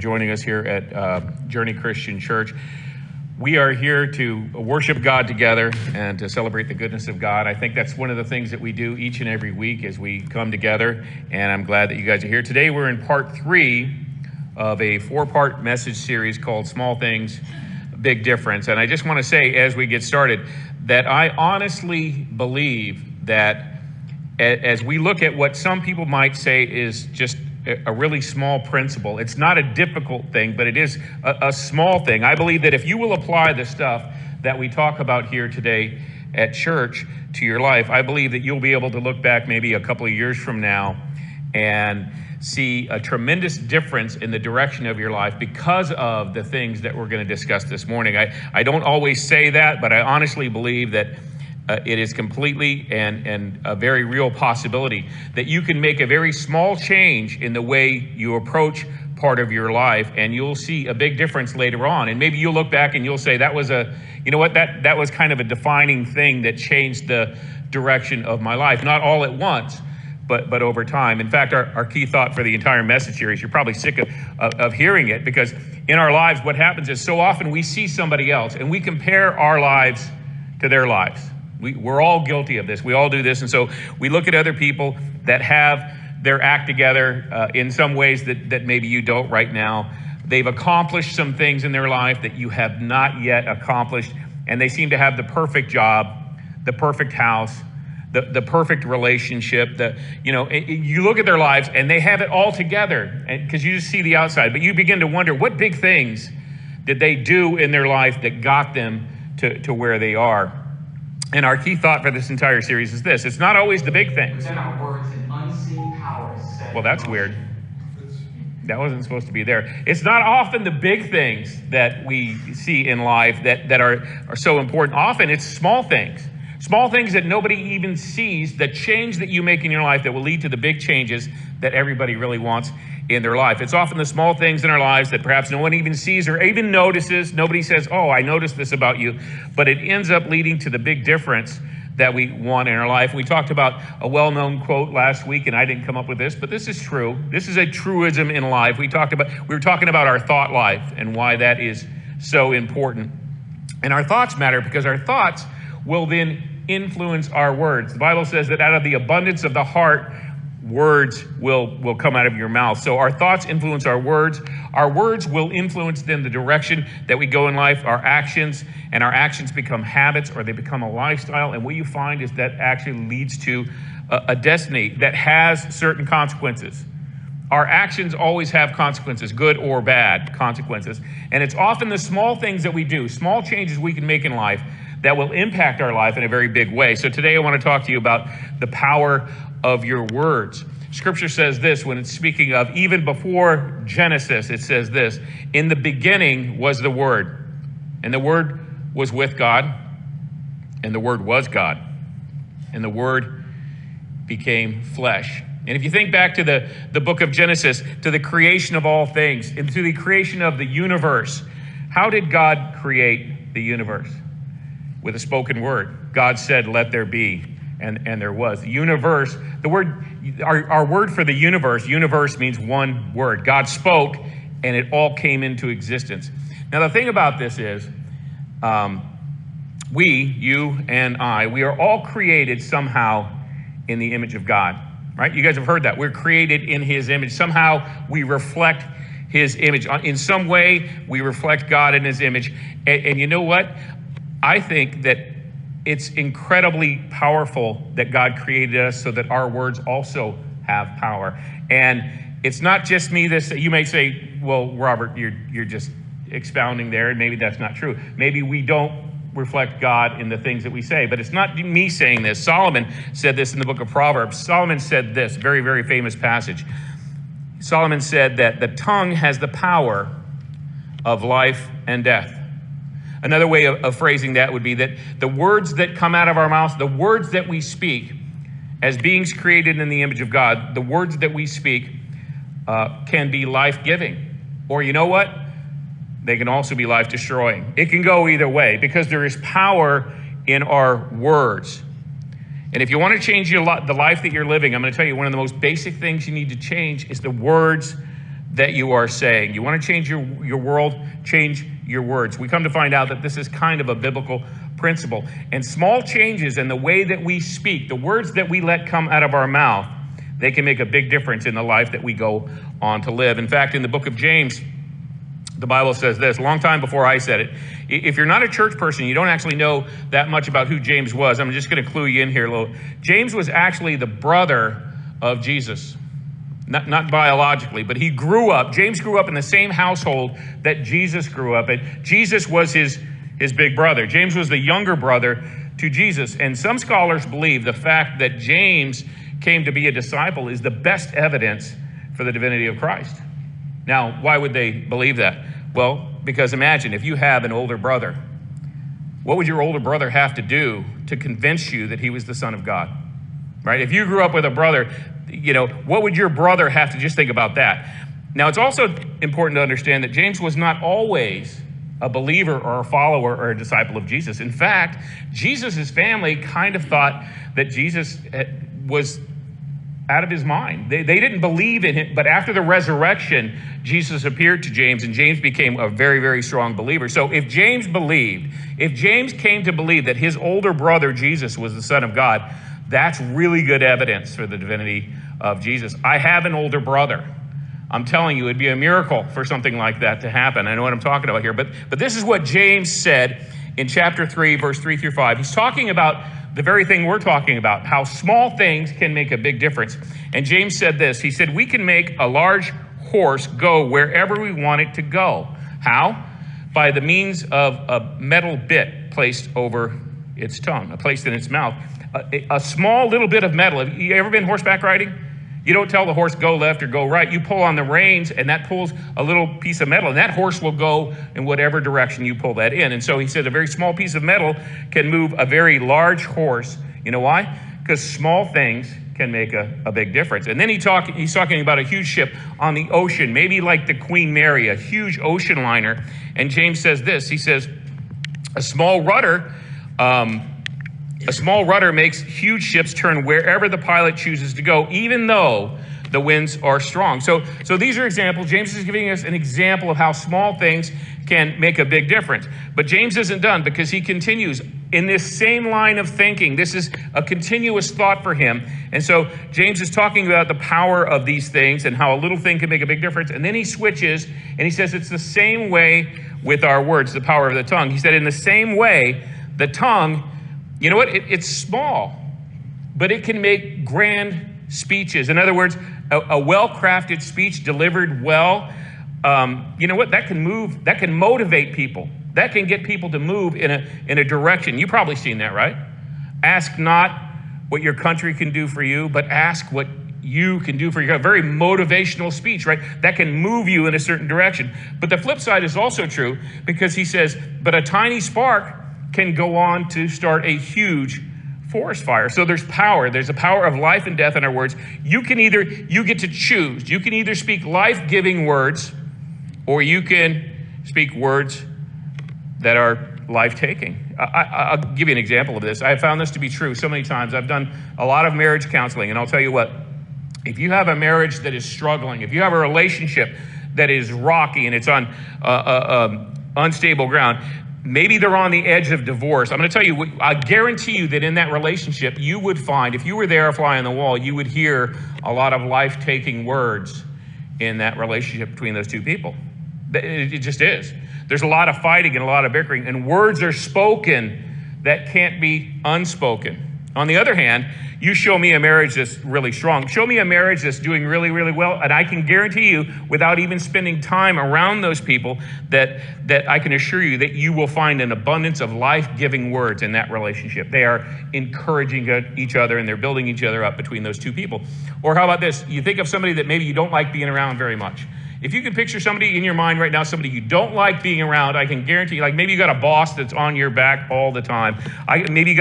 Joining us here at Journey Christian Church. We are here to worship God together and to celebrate the goodness of God. I think that's one of the things that we do each and every week as we come together, and I'm glad that you guys are here. Today we're in part 3 of a 4-part message series called Small Things, Big Difference. And I just want to say as we get started that I honestly believe that as we look at what some people might say is just a really small principle. It's not a difficult thing, but it is a small thing. I believe that if you will apply the stuff that we talk about here today at church to your life, I believe that you'll be able to look back maybe a couple of years from now and see a tremendous difference in the direction of your life because of the things that we're going to discuss this morning. I don't always say that, but I honestly believe that it is completely and a very real possibility that you can make a very small change in the way you approach part of your life, and you'll see a big difference later on. And maybe you'll look back and you'll say, that was that was kind of a defining thing that changed the direction of my life. Not all at once, but over time. In fact, our key thought for the entire message series, you're probably sick of hearing it, because in our lives, what happens is so often we see somebody else and we compare our lives to their lives. We're all guilty of this. We all do this. And so we look at other people that have their act together in some ways that maybe you don't right now. They've accomplished some things in their life that you have not yet accomplished. And they seem to have the perfect job, the perfect house, the perfect relationship. You look at their lives and they have it all together because you just see the outside. But you begin to wonder, what big things did they do in their life that got them to where they are? And our key thought for this entire series is this: it's not always the big things. Within our words and unseen powers. Well, that's weird. That wasn't supposed to be there. It's not often the big things that we see in life that are so important. Often it's small things that nobody even sees, that change that you make in your life that will lead to the big changes that everybody really wants in their life. It's often the small things in our lives that perhaps no one even sees or even notices. Nobody says, oh, I noticed this about you, but it ends up leading to the big difference that we want in our life. We talked about a well-known quote last week, and I didn't come up with this, but this is true. This is a truism in life. We were talking about our thought life and why that is so important. And our thoughts matter because our thoughts will then influence our words. The Bible says that out of the abundance of the heart, words will come out of your mouth. So our thoughts influence our words. Our words will influence then the direction that we go in life, our actions, and our actions become habits, or they become a lifestyle. And what you find is that actually leads to a destiny that has certain consequences. Our actions always have consequences, good or bad consequences. And it's often the small things that we do, small changes we can make in life, that will impact our life in a very big way. So today I want to talk to you about the power of your words. Scripture says this when it's speaking of even before Genesis. It says this: in the beginning was the Word, and the Word was with God, and the Word was God, and the Word became flesh. And if you think back to the book of Genesis, to the creation of all things, and to the creation of the universe, how did God create the universe? With a spoken word. God said, let there be, and there was. The universe, our word for the universe means one word. God spoke, and it all came into existence. Now, the thing about this is, you and I, we are all created somehow in the image of God, right? You guys have heard that. We're created in His image. Somehow we reflect His image. In some way, we reflect God in His image. And you know what? I think that it's incredibly powerful that God created us so that our words also have power. And it's not just me. You may say, well, Robert, you're just expounding there, and maybe that's not true. Maybe we don't reflect God in the things that we say, but it's not me saying this. Solomon said this in the book of Proverbs. Solomon said this, very, very famous passage. Solomon said that the tongue has the power of life and death. Another way of phrasing that would be that the words that come out of our mouths, the words that we speak as beings created in the image of God, the words that we speak can be life-giving. Or you know what? They can also be life-destroying. It can go either way because there is power in our words. And if you want to change the life that you're living, I'm going to tell you one of the most basic things you need to change is the words that you are saying. You want to change your world, change your words. We come to find out that this is kind of a biblical principle. And small changes in the way that we speak, the words that we let come out of our mouth, they can make a big difference in the life that we go on to live. In fact, in the book of James, the Bible says this, a long time before I said it. If you're not a church person, you don't actually know that much about who James was. I'm just going to clue you in here a little. James was actually the brother of Jesus. Not biologically, but James grew up in the same household that Jesus grew up in. Jesus was his big brother. James was the younger brother to Jesus. And some scholars believe the fact that James came to be a disciple is the best evidence for the divinity of Christ. Now, why would they believe that? Well, because imagine if you have an older brother, what would your older brother have to do to convince you that he was the Son of God? Right? If you grew up with a brother, what would your brother have to just think about that? Now, it's also important to understand that James was not always a believer or a follower or a disciple of Jesus. In fact, Jesus' family kind of thought that Jesus was out of his mind. They didn't believe in him, but after the resurrection, Jesus appeared to James, and James became a very, very strong believer. So if James came to believe that his older brother Jesus was the Son of God, that's really good evidence for the divinity of Jesus. I have an older brother. I'm telling you, it'd be a miracle for something like that to happen. I know what I'm talking about here, but this is what James said in chapter 3, verse 3 through 5. He's talking about the very thing we're talking about, how small things can make a big difference. And James said this, he said, we can make a large horse go wherever we want it to go. How? By the means of a metal bit placed over its tongue, placed in its mouth. A small little bit of metal. Have you ever been horseback riding? You don't tell the horse go left or go right. You pull on the reins, and that pulls a little piece of metal, and that horse will go in whatever direction you pull that in. And so he said a very small piece of metal can move a very large horse. You know why? Because small things can make a big difference. And then he's talking about a huge ship on the ocean, maybe like the Queen Mary, a huge ocean liner. And James says this. He says, a small rudder makes huge ships turn wherever the pilot chooses to go, even though the winds are strong. So these are examples. James is giving us an example of how small things can make a big difference. But James isn't done, because he continues in this same line of thinking. This is a continuous thought for him. And so James is talking about the power of these things and how a little thing can make a big difference. And then he switches and he says it's the same way with our words, the power of the tongue. He said in the same way, the tongue, you know what? It's small, but it can make grand speeches. In other words, a well-crafted speech delivered well, you know what? That can motivate people. That can get people to move in a direction. You've probably seen that, right? Ask not what your country can do for you, but ask what you can do for your country. Very motivational speech, right? That can move you in a certain direction. But the flip side is also true, because he says, but a tiny spark can go on to start a huge forest fire. So there's power. There's a power of life and death in our words. You get to choose. You can either speak life-giving words, or you can speak words that are life-taking. I'll give you an example of this. I have found this to be true so many times. I've done a lot of marriage counseling, and I'll tell you what, if you have a marriage that is struggling, if you have a relationship that is rocky and it's on unstable ground, maybe they're on the edge of divorce. I'm going to tell you, I guarantee you that in that relationship, you would find, if you were there a fly on the wall, you would hear a lot of life-taking words in that relationship between those two people. It just is. There's a lot of fighting and a lot of bickering, and words are spoken that can't be unspoken. On the other hand, you show me a marriage that's really strong. Show me a marriage that's doing really, really well, and I can guarantee you, without even spending time around those people, that I can assure you that you will find an abundance of life-giving words in that relationship. They are encouraging each other, and they're building each other up between those two people. Or how about this? You think of somebody that maybe you don't like being around very much. If you can picture somebody in your mind right now, somebody you don't like being around, I can guarantee you, like maybe you got a boss that's on your back all the time. Maybe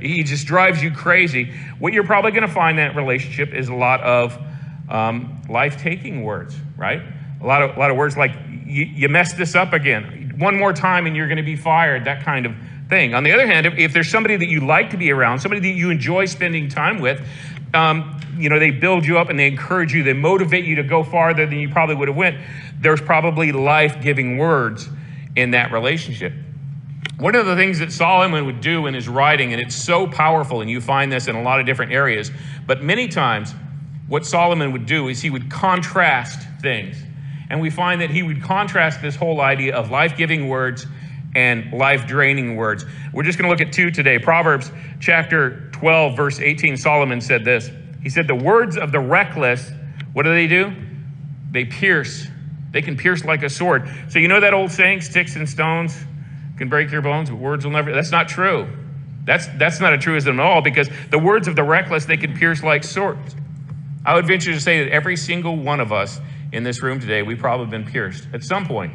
he just drives you crazy. What you're probably going to find in that relationship is a lot of life-taking words, right? A lot of words like, you messed this up again. One more time and you're going to be fired, that kind of thing. On the other hand, if there's somebody that you like to be around, somebody that you enjoy spending time with, they build you up and they encourage you, they motivate you to go farther than you probably would have went. There's probably life-giving words in that relationship. One of the things that Solomon would do in his writing, and it's so powerful, and you find this in a lot of different areas, but many times what Solomon would do is he would contrast things. And we find that he would contrast this whole idea of life-giving words and life-draining words. We're just going to look at two today. Proverbs chapter 12, verse 18, Solomon said this. He said, the words of the reckless, what do? They pierce. They can pierce like a sword. So you know that old saying, sticks and stones can break your bones, but words will never. That's not true. That's not a truism at all, because the words of the reckless, they can pierce like swords. I would venture to say that every single one of us in this room today, we've probably been pierced at some point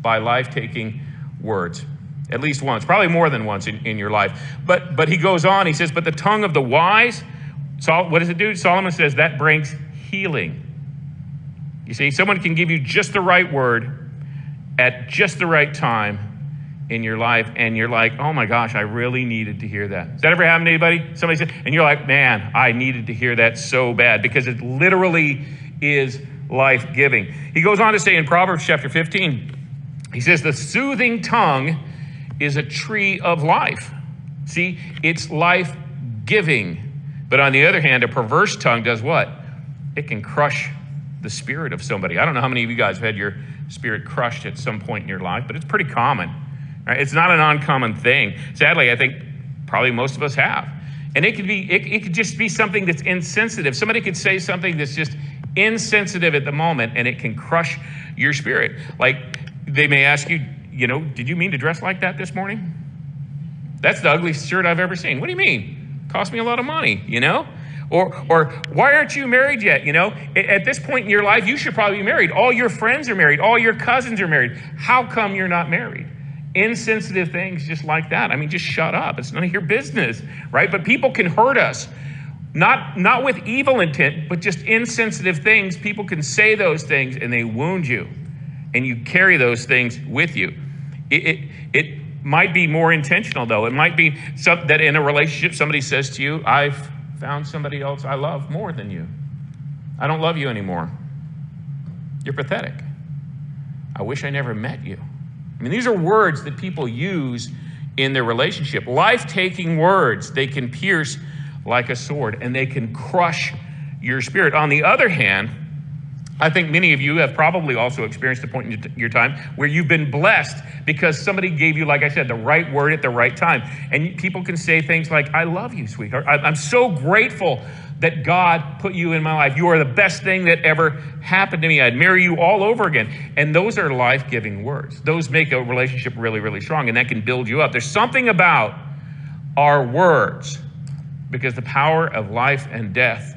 by life-taking words. At least once, probably more than once in your life. But he goes on, he says, but the tongue of the wise, what does it do? Solomon says that brings healing. You see, someone can give you just the right word at just the right time in your life, and you're like, oh my gosh, I really needed to hear that. Has that ever happened to anybody? Somebody said, and you're like, man, I needed to hear that so bad, because it literally is life-giving. He goes on to say in Proverbs chapter 15, he says, the soothing tongue is a tree of life. See, it's life-giving. But on the other hand, a perverse tongue does what? It can crush the spirit of somebody. I don't know how many of you guys have had your spirit crushed at some point in your life, but it's pretty common. Right? It's not an uncommon thing. Sadly, I think probably most of us have. And it could just be something that's insensitive. Somebody could say something that's just insensitive at the moment, and it can crush your spirit. Like, they may ask you, did you mean to dress like that this morning? That's the ugliest shirt I've ever seen. What do you mean? Cost me a lot of money, Or why aren't you married yet? At this point in your life, you should probably be married. All your friends are married. All your cousins are married. How come you're not married? Insensitive things just like that. I mean, just shut up. It's none of your business, right? But people can hurt us. Not with evil intent, but just insensitive things. People can say those things and they wound you. And you carry those things with you. It might be more intentional, though. It might be that in a relationship, somebody says to you, I've found somebody else I love more than you. I don't love you anymore. You're pathetic. I wish I never met you. I mean, these are words that people use in their relationship. Life-taking words. They can pierce like a sword, and they can crush your spirit. On the other hand, I think many of you have probably also experienced a point in your time where you've been blessed because somebody gave you, like I said, the right word at the right time. And people can say things like, I love you, sweetheart. I'm so grateful that God put you in my life. You are the best thing that ever happened to me. I'd marry you all over again. And those are life-giving words. Those make a relationship really, really strong, and that can build you up. There's something about our words, because the power of life and death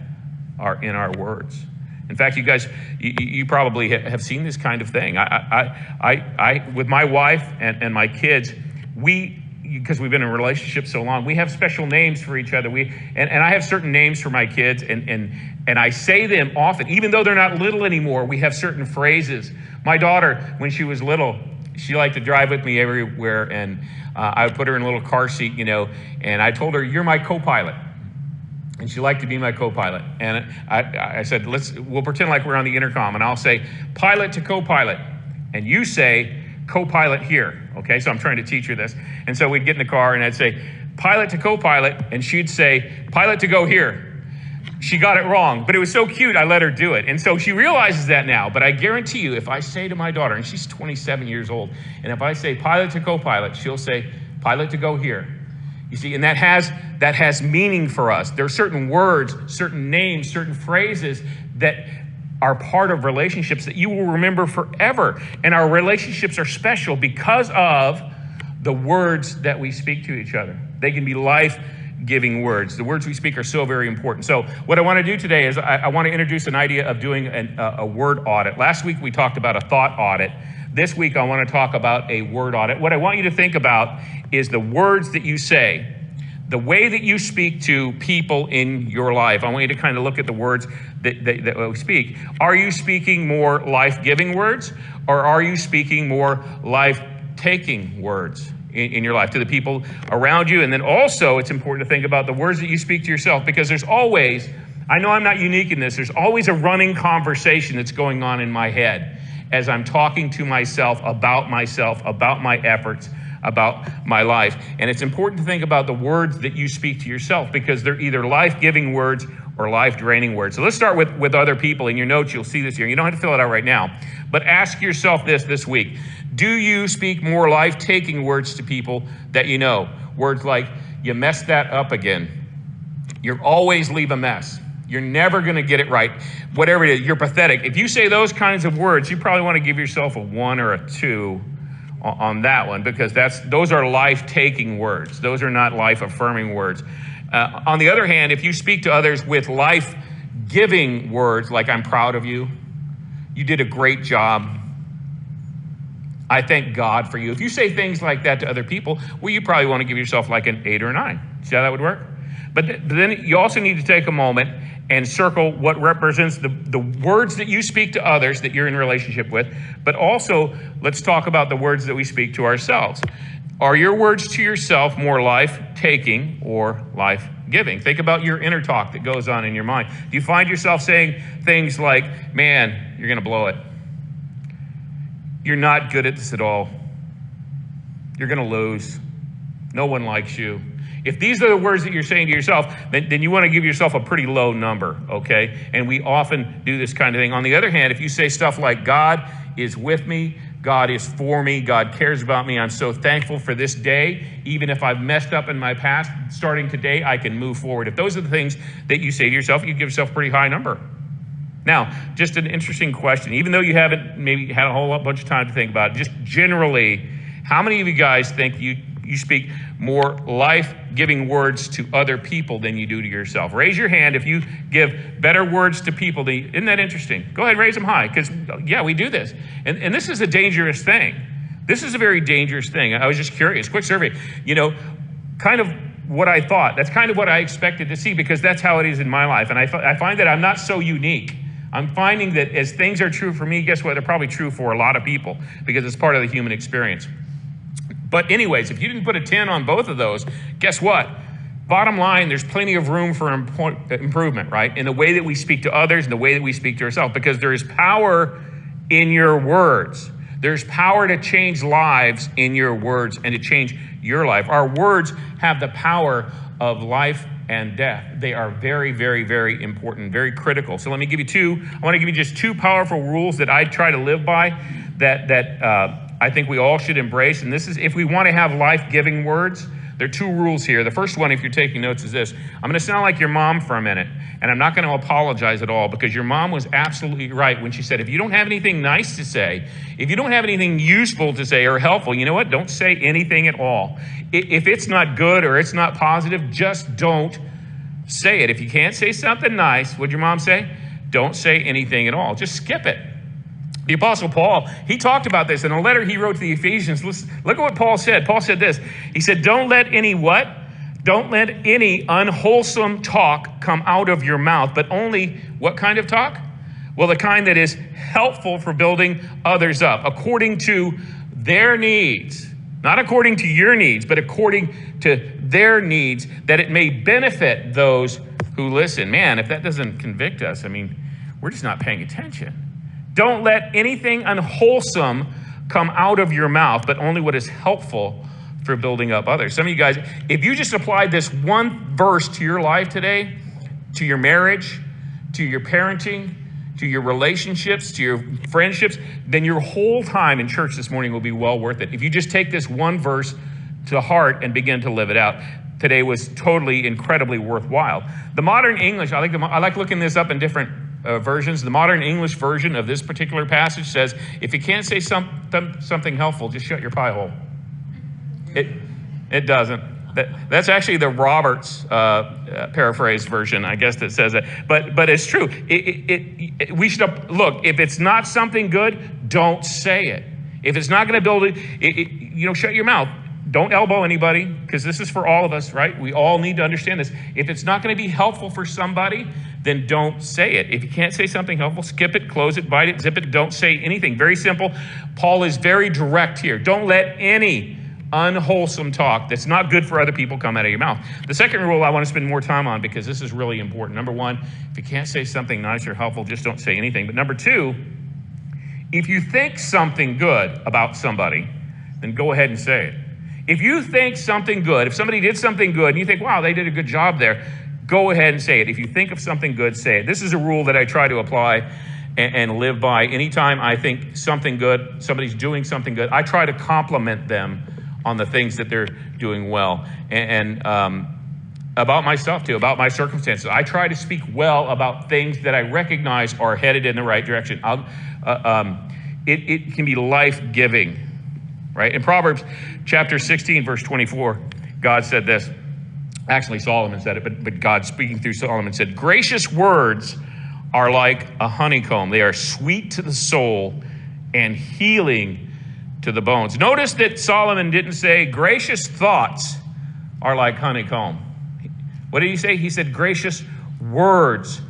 are in our words. In fact, you guys, you probably have seen this kind of thing. I with my wife and my kids, because we've been in a relationship so long, we have special names for each other. And I have certain names for my kids, and I say them often, even though they're not little anymore. We have certain phrases. My daughter, when she was little, she liked to drive with me everywhere, and I would put her in a little car seat, and I told her, "You're my co-pilot." And she liked to be my co-pilot. And I said, we'll pretend like we're on the intercom, and I'll say, pilot to co-pilot. And you say, co-pilot here. Okay, so I'm trying to teach her this. And so we'd get in the car, and I'd say, pilot to co-pilot, and she'd say, pilot to go here. She got it wrong, but it was so cute, I let her do it. And so she realizes that now. But I guarantee you, if I say to my daughter, and she's 27 years old, and if I say pilot to co-pilot, she'll say, pilot to go here. You see, and that has meaning for us. There are certain words, certain names, certain phrases that are part of relationships that you will remember forever. And our relationships are special because of the words that we speak to each other. They can be life-giving words. The words we speak are so very important. So what I want to do today is I want to introduce an idea of doing a word audit. Last week we talked about a thought audit. This week I want to talk about a word audit. What I want you to think about is the words that you say, the way that you speak to people in your life. I want you to kind of look at the words that we speak. Are you speaking more life-giving words, or are you speaking more life-taking words in your life to the people around you? And then also it's important to think about the words that you speak to yourself, because there's always I know I'm not unique in this. There's always a running conversation that's going on in my head as I'm talking to myself, about my efforts, about my life. And it's important to think about the words that you speak to yourself, because they're either life-giving words or life-draining words. So let's start with other people. In your notes, you'll see this here. You don't have to fill it out right now, but ask yourself this week. Do you speak more life-taking words to people that you know? Words like, you messed that up again. You always leave a mess. You're never going to get it right. Whatever it is, you're pathetic. If you say those kinds of words, you probably want to give yourself a 1 or a 2 on that one, because those are life-taking words. Those are not life-affirming words. On the other hand, if you speak to others with life-giving words, like I'm proud of you, you did a great job, I thank God for you. If you say things like that to other people, well, you probably want to give yourself like an 8 or a 9. See how that would work? But then you also need to take a moment and circle what represents the words that you speak to others that you're in relationship with. But also, let's talk about the words that we speak to ourselves. Are your words to yourself more life-taking or life-giving? Think about your inner talk that goes on in your mind. Do you find yourself saying things like, man, you're going to blow it. You're not good at this at all. You're going to lose. No one likes you. If these are the words that you're saying to yourself, then you want to give yourself a pretty low number, okay? And we often do this kind of thing. On the other hand, if you say stuff like, God is with me, God is for me, God cares about me, I'm so thankful for this day, even if I've messed up in my past, starting today, I can move forward. If those are the things that you say to yourself, you give yourself a pretty high number. Now, just an interesting question. Even though you haven't maybe had a whole bunch of time to think about it, just generally, how many of you guys think you speak more life-giving words to other people than you do to yourself? Raise your hand if you give better words to people. Isn't that interesting? Go ahead, raise them high, because, yeah, we do this. And this is a dangerous thing. This is a very dangerous thing. I was just curious. Quick survey. Kind of what I thought. That's kind of what I expected to see, because that's how it is in my life. And I find that I'm not so unique. I'm finding that as things are true for me, guess what? They're probably true for a lot of people, because it's part of the human experience. But anyways, if you didn't put a 10 on both of those, guess what? Bottom line, there's plenty of room for improvement, right? In the way that we speak to others and the way that we speak to ourselves, because there is power in your words. There's power to change lives in your words and to change your life. Our words have the power of life and death. They are very, very, very important, very critical. So let me give you two. I want to give you just 2 powerful rules that I try to live by that I think we all should embrace. And this is, if we want to have life-giving words, there are 2 rules here. The first one, if you're taking notes, is this. I'm going to sound like your mom for a minute, and I'm not going to apologize at all, because your mom was absolutely right when she said, if you don't have anything nice to say, if you don't have anything useful to say or helpful, you know what? Don't say anything at all. If it's not good or it's not positive, just don't say it. If you can't say something nice, what'd your mom say? Don't say anything at all. Just skip it. The Apostle Paul, he talked about this in a letter he wrote to the Ephesians. Look at what Paul said. Paul said this. He said, don't let any what? Don't let any unwholesome talk come out of your mouth, but only what kind of talk? Well, the kind that is helpful for building others up, according to their needs. Not according to your needs, but according to their needs, that it may benefit those who listen. Man, if that doesn't convict us, I mean, we're just not paying attention. Don't let anything unwholesome come out of your mouth, but only what is helpful for building up others. Some of you guys, if you just applied this one verse to your life today, to your marriage, to your parenting, to your relationships, to your friendships, then your whole time in church this morning will be well worth it. If you just take this one verse to heart and begin to live it out, today was totally, incredibly worthwhile. The modern English, I like looking this up in different versions. The modern English version of this particular passage says, if you can't say something helpful, just shut your pie hole. It doesn't. That's actually the Roberts paraphrase version, I guess, that says that. But it's true. We should look. If it's not something good, don't say it. If it's not going to build it, shut your mouth. Don't elbow anybody, because this is for all of us, right? We all need to understand this. If it's not going to be helpful for somebody, then don't say it. If you can't say something helpful, skip it, close it, bite it, zip it. Don't say anything. Very simple. Paul is very direct here. Don't let any unwholesome talk that's not good for other people come out of your mouth. The second rule I want to spend more time on, because this is really important. Number one, if you can't say something nice or helpful, just don't say anything. But number two, if you think something good about somebody, then go ahead and say it. If you think something good, if somebody did something good and you think, wow, they did a good job there, go ahead and say it. If you think of something good, say it. This is a rule that I try to apply and live by. Anytime I think something good, somebody's doing something good, I try to compliment them on the things that they're doing well. And about myself too, about my circumstances. I try to speak well about things that I recognize are headed in the right direction. It can be life-giving, right? In Proverbs chapter 16, verse 24, God said this. Actually, Solomon said it, but God speaking through Solomon said, gracious words are like a honeycomb. They are sweet to the soul and healing to the bones. Notice that Solomon didn't say gracious thoughts are like honeycomb. What did he say? He said gracious words,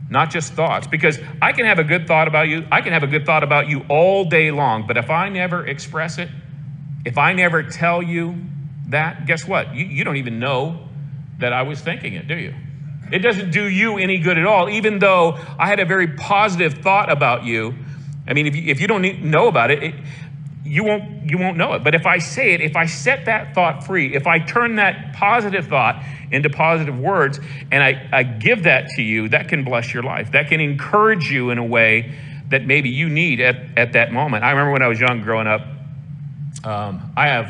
not just thoughts. Because I can have a good thought about you. I can have a good thought about you all day long. But if I never express it, if I never tell you that, guess what? You don't even know that I was thinking it, do you? It doesn't do you any good at all, even though I had a very positive thought about you. I mean, if you don't know about it, you won't know it. But if I say it, if I set that thought free, if I turn that positive thought into positive words, and I give that to you, that can bless your life. That can encourage you in a way that maybe you need at that moment. I remember when I was young, growing up, I have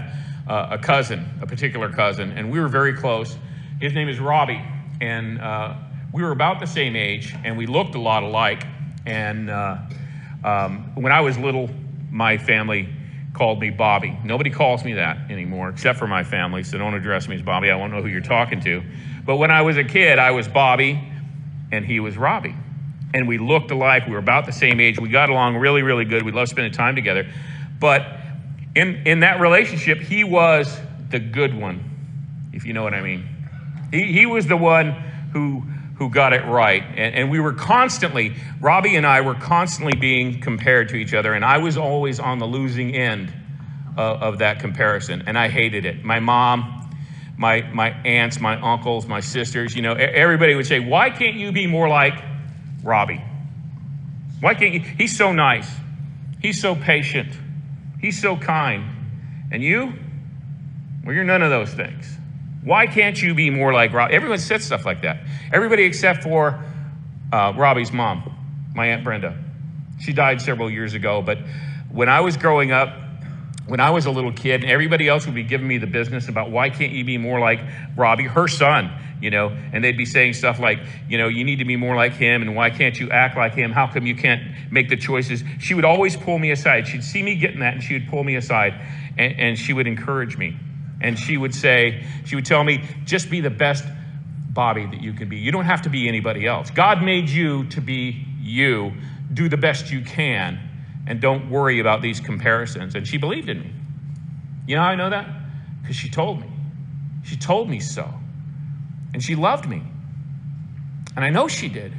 a cousin, a particular cousin, and we were very close. His name is Robbie, and we were about the same age, and we looked a lot alike. And when I was little, my family called me Bobby. Nobody calls me that anymore, except for my family, so don't address me as Bobby. I won't know who you're talking to. But when I was a kid, I was Bobby, and he was Robbie. And we looked alike. We were about the same age. We got along really, really good. We loved spending time together. But in that relationship, he was the good one, if you know what I mean. He was the one who got it right. And we were constantly, Robbie and I were constantly being compared to each other. And I was always on the losing end of that comparison. And I hated it. My mom, my aunts, my uncles, my sisters, everybody would say, why can't you be more like Robbie? Why can't you? He's so nice. He's so patient. He's so kind. And you? Well, you're none of those things. Why can't you be more like Robbie? Everyone said stuff like that. Everybody except for Robbie's mom, my Aunt Brenda. She died several years ago, but when I was growing up, when I was a little kid, and everybody else would be giving me the business about why can't you be more like Robbie, her son, and they'd be saying stuff like, you need to be more like him, and why can't you act like him? How come you can't make the choices? She would always pull me aside. She'd see me getting that, and she would pull me aside, and she would encourage me. And she would tell me, just be the best Bobby that you can be. You don't have to be anybody else. God made you to be you. Do the best you can, and don't worry about these comparisons. And she believed in me. You know how I know that? Because she told me. She told me so. And she loved me. And I know she did,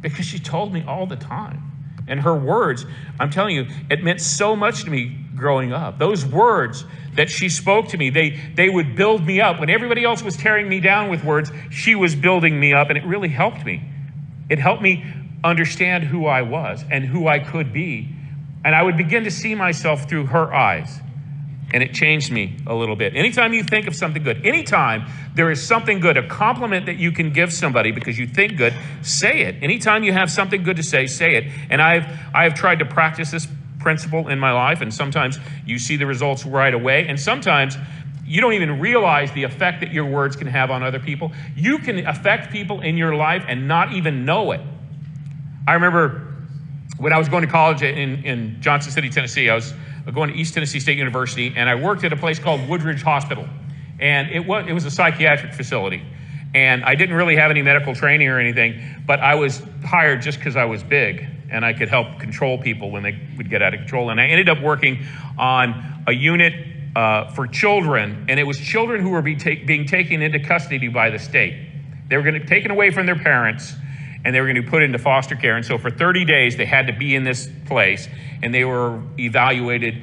because she told me all the time. And her words, I'm telling you, it meant so much to me growing up. Those words that she spoke to me, they would build me up. When everybody else was tearing me down with words, she was building me up, and it really helped me. It helped me understand who I was and who I could be. And I would begin to see myself through her eyes. And it changed me a little bit. Anytime you think of something good, anytime there is something good, a compliment that you can give somebody because you think good, say it. Anytime you have something good to say it. And I have tried to practice this principle in my life, and sometimes you see the results right away, and sometimes you don't even realize the effect that your words can have on other people. You can affect people in your life and not even know it. I remember when I was going to college in Johnson City, Tennessee, I was going to East Tennessee State University, and I worked at a place called Woodridge Hospital. And it was a psychiatric facility. And I didn't really have any medical training or anything, but I was hired just because I was big and I could help control people when they would get out of control. And I ended up working on a unit for children, and it was children who were being taken into custody by the state. They were going to be taken away from their parents, and they were going to be put into foster care. And so for 30 days, they had to be in this place, and they were evaluated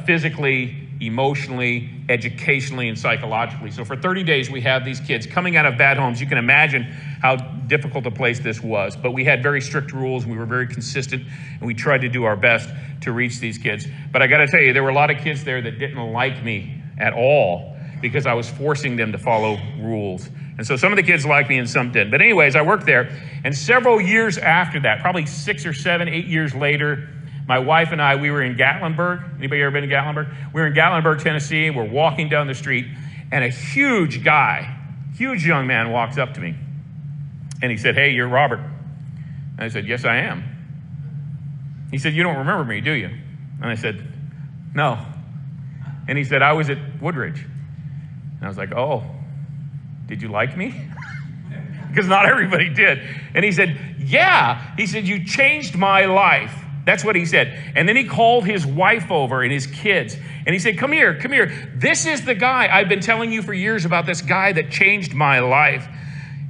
physically, emotionally, educationally, and psychologically. So for 30 days, we have these kids coming out of bad homes. You can imagine how difficult a place this was. But we had very strict rules, and we were very consistent, and we tried to do our best to reach these kids. But I got to tell you, there were a lot of kids there that didn't like me at all because I was forcing them to follow rules. And so some of the kids liked me and some didn't. But anyways, I worked there. And several years after that, probably 6 or 7, 8 years later, my wife and I, we were in Gatlinburg. Anybody ever been to Gatlinburg? We were in Gatlinburg, Tennessee. We're walking down the street, and a huge guy, huge young man walks up to me. And he said, "Hey, you're Robert." And I said, "Yes, I am." He said, "You don't remember me, do you?" And I said, "No." And he said, "I was at Woodridge." And I was like, "Oh, did you like me?" Because not everybody did. And he said, "Yeah." He said, "You changed my life." That's what he said. And then he called his wife over and his kids. And he said, come here. This is the guy. I've been telling you for years about this guy that changed my life.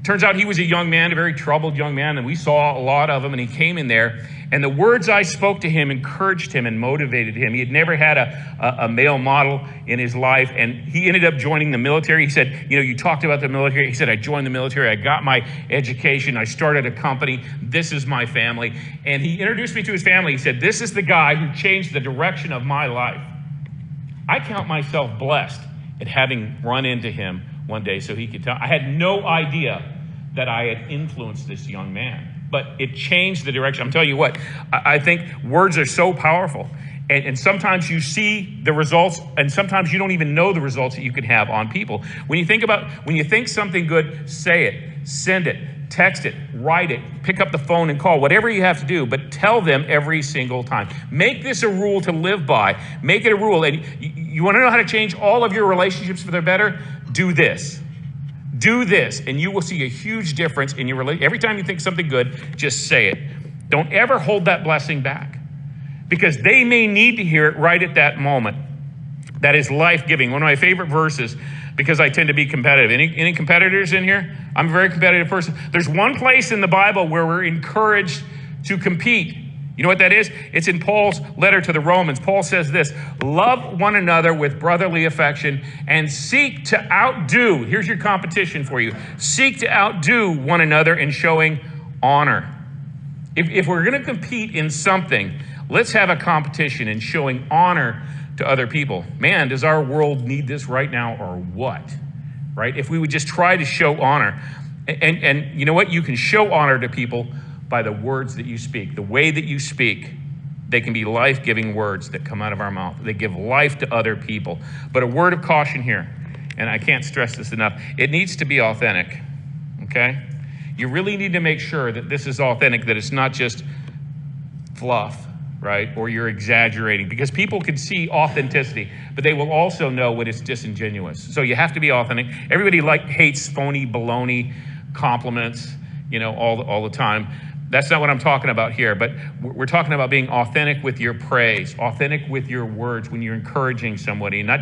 Turns out he was a young man, a very troubled young man, and we saw a lot of him, and he came in there. And the words I spoke to him encouraged him and motivated him. He had never had a male model in his life, and he ended up joining the military. He said, you talked about the military. He said, I joined the military. I got my education. I started a company. This is my family. And he introduced me to his family. He said, this is the guy who changed the direction of my life. I count myself blessed at having run into him one day so he could tell. I had no idea that I had influenced this young man. But it changed the direction. I'm telling you what, I think words are so powerful. And sometimes you see the results, and sometimes you don't even know the results that you can have on people. When you think something good, say it, send it, text it, write it, pick up the phone and call, whatever you have to do, but tell them every single time. Make this a rule to live by. Make it a rule. And you want to know how to change all of your relationships for the better? Do this. Do this, and you will see a huge difference in your relationship. Every time you think something good, just say it. Don't ever hold that blessing back, because they may need to hear it right at that moment. That is life-giving. One of my favorite verses, because I tend to be competitive. Any competitors in here? I'm a very competitive person. There's one place in the Bible where we're encouraged to compete. You know what that is? It's in Paul's letter to the Romans. Paul says this: love one another with brotherly affection and seek to outdo. Here's your competition for you. Seek to outdo one another in showing honor. If we're going to compete in something, let's have a competition in showing honor to other people. Man, does our world need this right now or what? Right? If we would just try to show honor. And you know what? You can show honor to people by the words that you speak. The way that you speak, they can be life-giving words that come out of our mouth. They give life to other people. But a word of caution here, and I can't stress this enough, it needs to be authentic, okay? You really need to make sure that this is authentic, that it's not just fluff, right? Or you're exaggerating, because people can see authenticity, but they will also know when it's disingenuous. So you have to be authentic. Everybody hates phony baloney compliments, all the time. That's not what I'm talking about here, but we're talking about being authentic with your praise, authentic with your words when you're encouraging somebody, not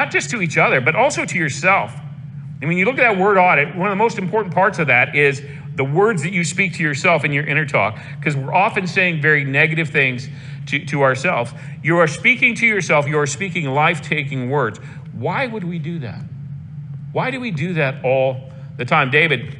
just to each other, but also to yourself. And when you look at that word audit, one of the most important parts of that is the words that you speak to yourself in your inner talk, because we're often saying very negative things to ourselves. You are speaking to yourself, you are speaking life-taking words. Why would we do that? Why do we do that all the time? David,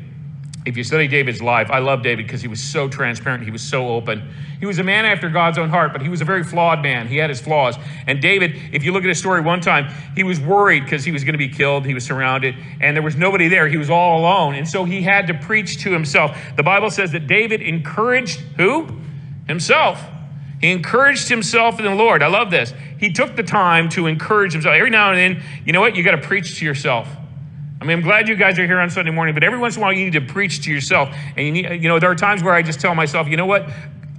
if you study David's life, I love David because he was so transparent. He was so open. He was a man after God's own heart, but he was a very flawed man. He had his flaws. And David, if you look at his story one time, he was worried because he was going to be killed. He was surrounded, and there was nobody there. He was all alone. And so he had to preach to himself. The Bible says that David encouraged who? Himself. He encouraged himself in the Lord. I love this. He took the time to encourage himself. Every now and then, you know what? You got to preach to yourself. I mean, I'm glad you guys are here on Sunday morning, but every once in a while you need to preach to yourself. And there are times where I just tell myself, you know what?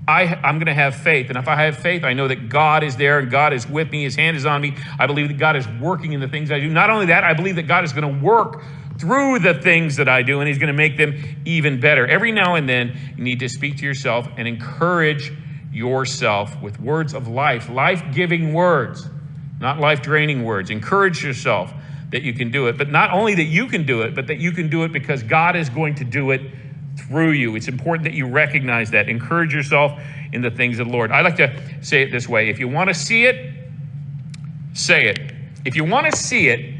I'm going to have faith. And if I have faith, I know that God is there and God is with me. His hand is on me. I believe that God is working in the things I do. Not only that, I believe that God is going to work through the things that I do, and he's going to make them even better. Every now and then, you need to speak to yourself and encourage yourself with words of life, life-giving words, not life-draining words. Encourage yourself that you can do it, but not only that you can do it, but that you can do it because God is going to do it through you. It's important that you recognize that. Encourage yourself in the things of the Lord. I like to say it this way. If you want to see it, say it. If you want to see it,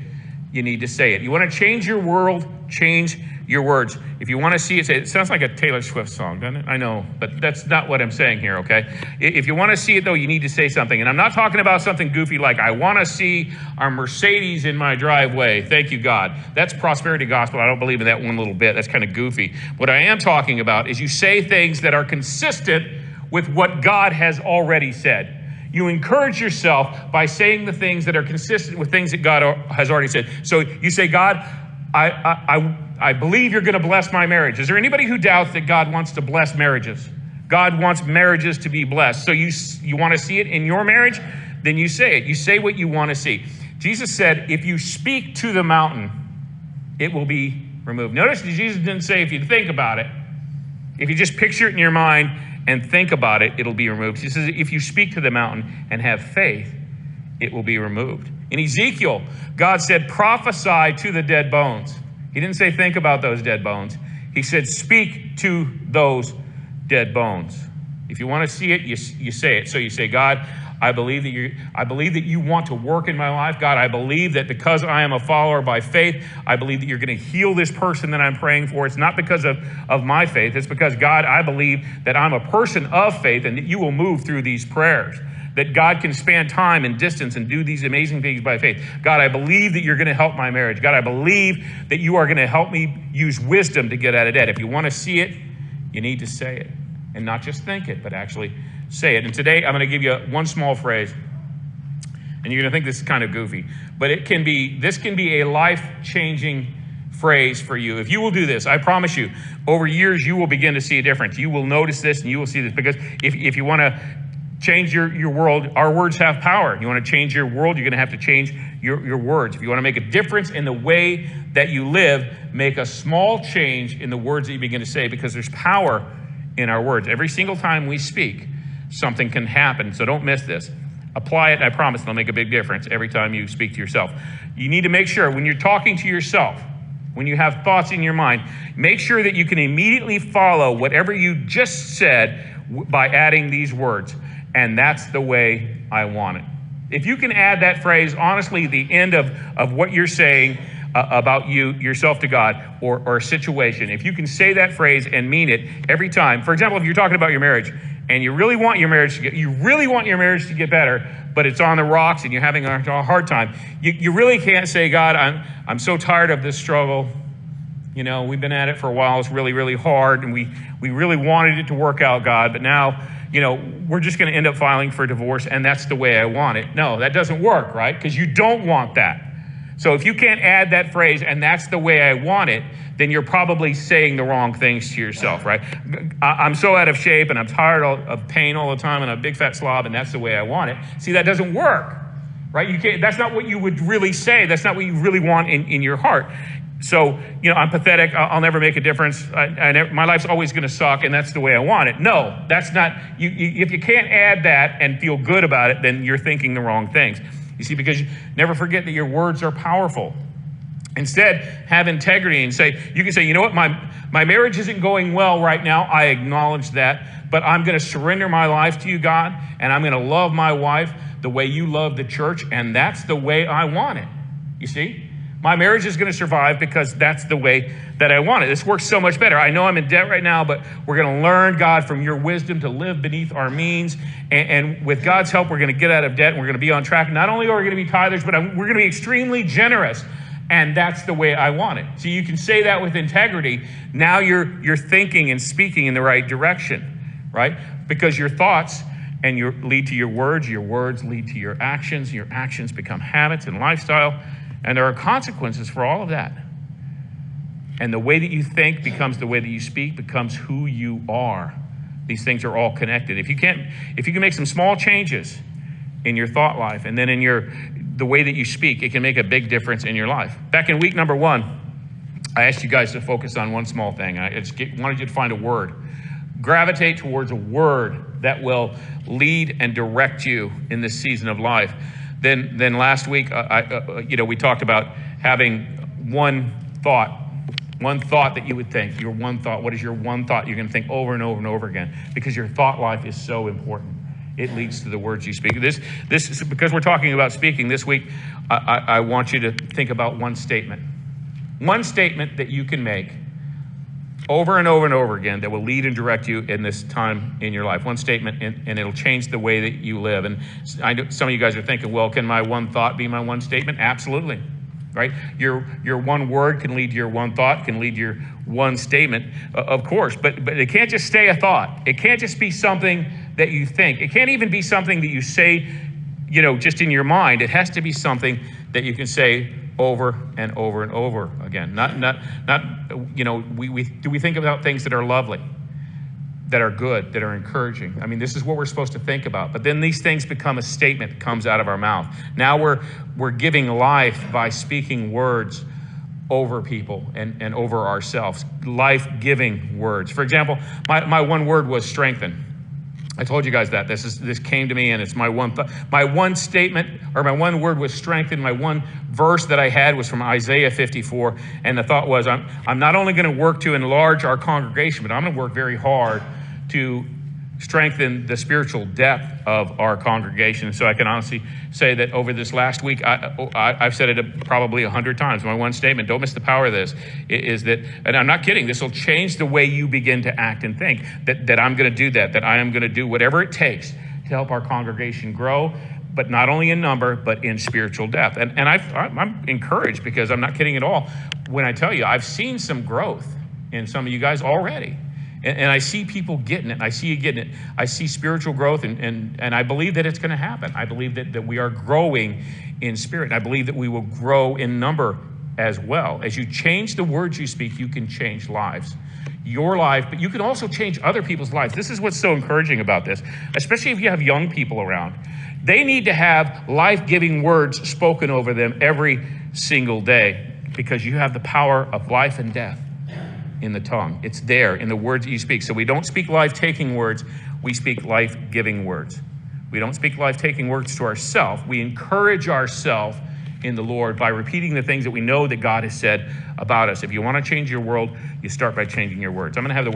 you need to say it. You want to change your world, change your words. If you want to see it, say it. It sounds like a Taylor Swift song, doesn't it? I know, but that's not what I'm saying here, okay? If you want to see it, though, you need to say something. And I'm not talking about something goofy like, I want to see our Mercedes in my driveway. Thank you, God. That's prosperity gospel. I don't believe in that one little bit. That's kind of goofy. What I am talking about is you say things that are consistent with what God has already said. You encourage yourself by saying the things that are consistent with things that God has already said. So you say, God, I believe you're going to bless my marriage. Is there anybody who doubts that God wants to bless marriages? God wants marriages to be blessed. So you want to see it in your marriage? Then you say it. You say what you want to see. Jesus said, if you speak to the mountain, it will be removed. Notice Jesus didn't say if you think about it. If you just picture it in your mind and think about it, it'll be removed. He says, if you speak to the mountain and have faith, it will be removed. In Ezekiel, God said, prophesy to the dead bones. He didn't say think about those dead bones. He said, speak to those dead bones. If you want to see it, you say it. So you say, God, I believe that you want to work in my life. God, I believe that because I am a follower by faith, I believe that you're going to heal this person that I'm praying for. It's not because of my faith. It's because, God, I believe that I'm a person of faith and that you will move through these prayers, that God can span time and distance and do these amazing things by faith. God, I believe that you're going to help my marriage. God, I believe that you are going to help me use wisdom to get out of debt. If you want to see it, you need to say it. And not just think it, but actually say it. And today I'm going to give you one small phrase. And you're going to think this is kind of goofy. But this can be a life-changing phrase for you. If you will do this, I promise you, over years you will begin to see a difference. You will notice this and you will see this. Because if you want to change your world, our words have power. You want to change your world, you're going to have to change your words. If you want to make a difference in the way that you live, make a small change in the words that you begin to say, because there's power in our words. Every single time we speak, something can happen. So don't miss this. Apply it, and I promise it'll make a big difference every time you speak to yourself. You need to make sure when you're talking to yourself, when you have thoughts in your mind, make sure that you can immediately follow whatever you just said by adding these words. And that's the way I want it. If you can add that phrase, honestly, the end of what you're saying about yourself to God or a situation, if you can say that phrase and mean it every time. For example, if you're talking about your marriage and you really want your marriage to get better, but it's on the rocks and you're having a hard time, you really can't say, God, I'm so tired of this struggle. You know, we've been at it for a while. It's really, really hard, and we really wanted it to work out, God, but now, you know, we're just going to end up filing for divorce, and that's the way I want it. No, that doesn't work, right? Because you don't want that. So if you can't add that phrase, and that's the way I want it, then you're probably saying the wrong things to yourself, right? I'm so out of shape, and I'm tired of pain all the time, and I'm a big fat slob, and that's the way I want it. See, that doesn't work, right? You can't. That's not what you would really say. That's not what you really want in your heart. So, you know, I'm pathetic. I'll never make a difference. My life's always going to suck, and that's the way I want it. No, that's not. If you can't add that and feel good about it, then you're thinking the wrong things. You see, because never forget that your words are powerful. Instead, have integrity and you can say, you know what, my marriage isn't going well right now. I acknowledge that, but I'm going to surrender my life to you, God, and I'm going to love my wife the way you love the church, and that's the way I want it. You see? My marriage is going to survive because that's the way that I want it. This works so much better. I know I'm in debt right now, but we're going to learn, God, from your wisdom to live beneath our means. And with God's help, we're going to get out of debt and we're going to be on track. Not only are we going to be tithers, but we're going to be extremely generous. And that's the way I want it. So you can say that with integrity. Now you're thinking and speaking in the right direction, right? Because your thoughts lead to your words lead to your actions become habits and lifestyle. And there are consequences for all of that. And the way that you think becomes the way that you speak, becomes who you are. These things are all connected. If you can make some small changes in your thought life and then in the way that you speak, it can make a big difference in your life. Back in week number 1, I asked you guys to focus on one small thing. I just wanted you to find a word. Gravitate towards a word that will lead and direct you in this season of life. Then last week, we talked about having one thought that you would think. Your one thought. What is your one thought you're going to think over and over and over again? Because your thought life is so important. it leads to the words you speak. This is because we're talking about speaking this week. I want you to think about one statement that you can make over and over and over again that will lead and direct you in this time in your life. One statement, and it'll change the way that you live. And I know some of you guys are thinking, well, can my one thought be my one statement? Absolutely, right? Your one word can lead to your one thought, can lead to your one statement, of course. But it can't just stay a thought. It can't just be something that you think. It can't even be something that you say, just in your mind. It has to be something that you can say over and over and over again. Not we think about things that are lovely, that are good, that are encouraging. I mean, this is what we're supposed to think about. But then these things become a statement that comes out of our mouth. Now we're giving life by speaking words over people and over ourselves. Life-giving words. For example, my one word was strengthen. I told you guys that. This came to me, and it's my one thought. My one statement, or my one word was strengthen. My one verse that I had was from Isaiah 54, and the thought was, I'm not only going to work to enlarge our congregation, but I'm going to work very hard to strengthen the spiritual depth of our congregation. So I can honestly say that over this last week, I've said it probably 100 times. My one statement, don't miss the power of this, is that, and I'm not kidding, this will change the way you begin to act and think, that I'm going to do that I am going to do whatever it takes to help our congregation grow, but not only in number, but in spiritual depth. And I'm encouraged, because I'm not kidding at all when I tell you, I've seen some growth in some of you guys already. And I see people getting it. I see you getting it. I see spiritual growth, and I believe that it's going to happen. I believe that we are growing in spirit. And I believe that we will grow in number as well. As you change the words you speak, you can change lives. Your life, but you can also change other people's lives. This is what's so encouraging about this, especially if you have young people around. They need to have life-giving words spoken over them every single day, because you have the power of life and death in the tongue. It's there in the words that you speak. So we don't speak life-taking words, we speak life-giving words. We don't speak life-taking words to ourselves. We encourage ourselves in the Lord by repeating the things that we know that God has said about us. If you want to change your world, you start by changing your words. I'm going to have the word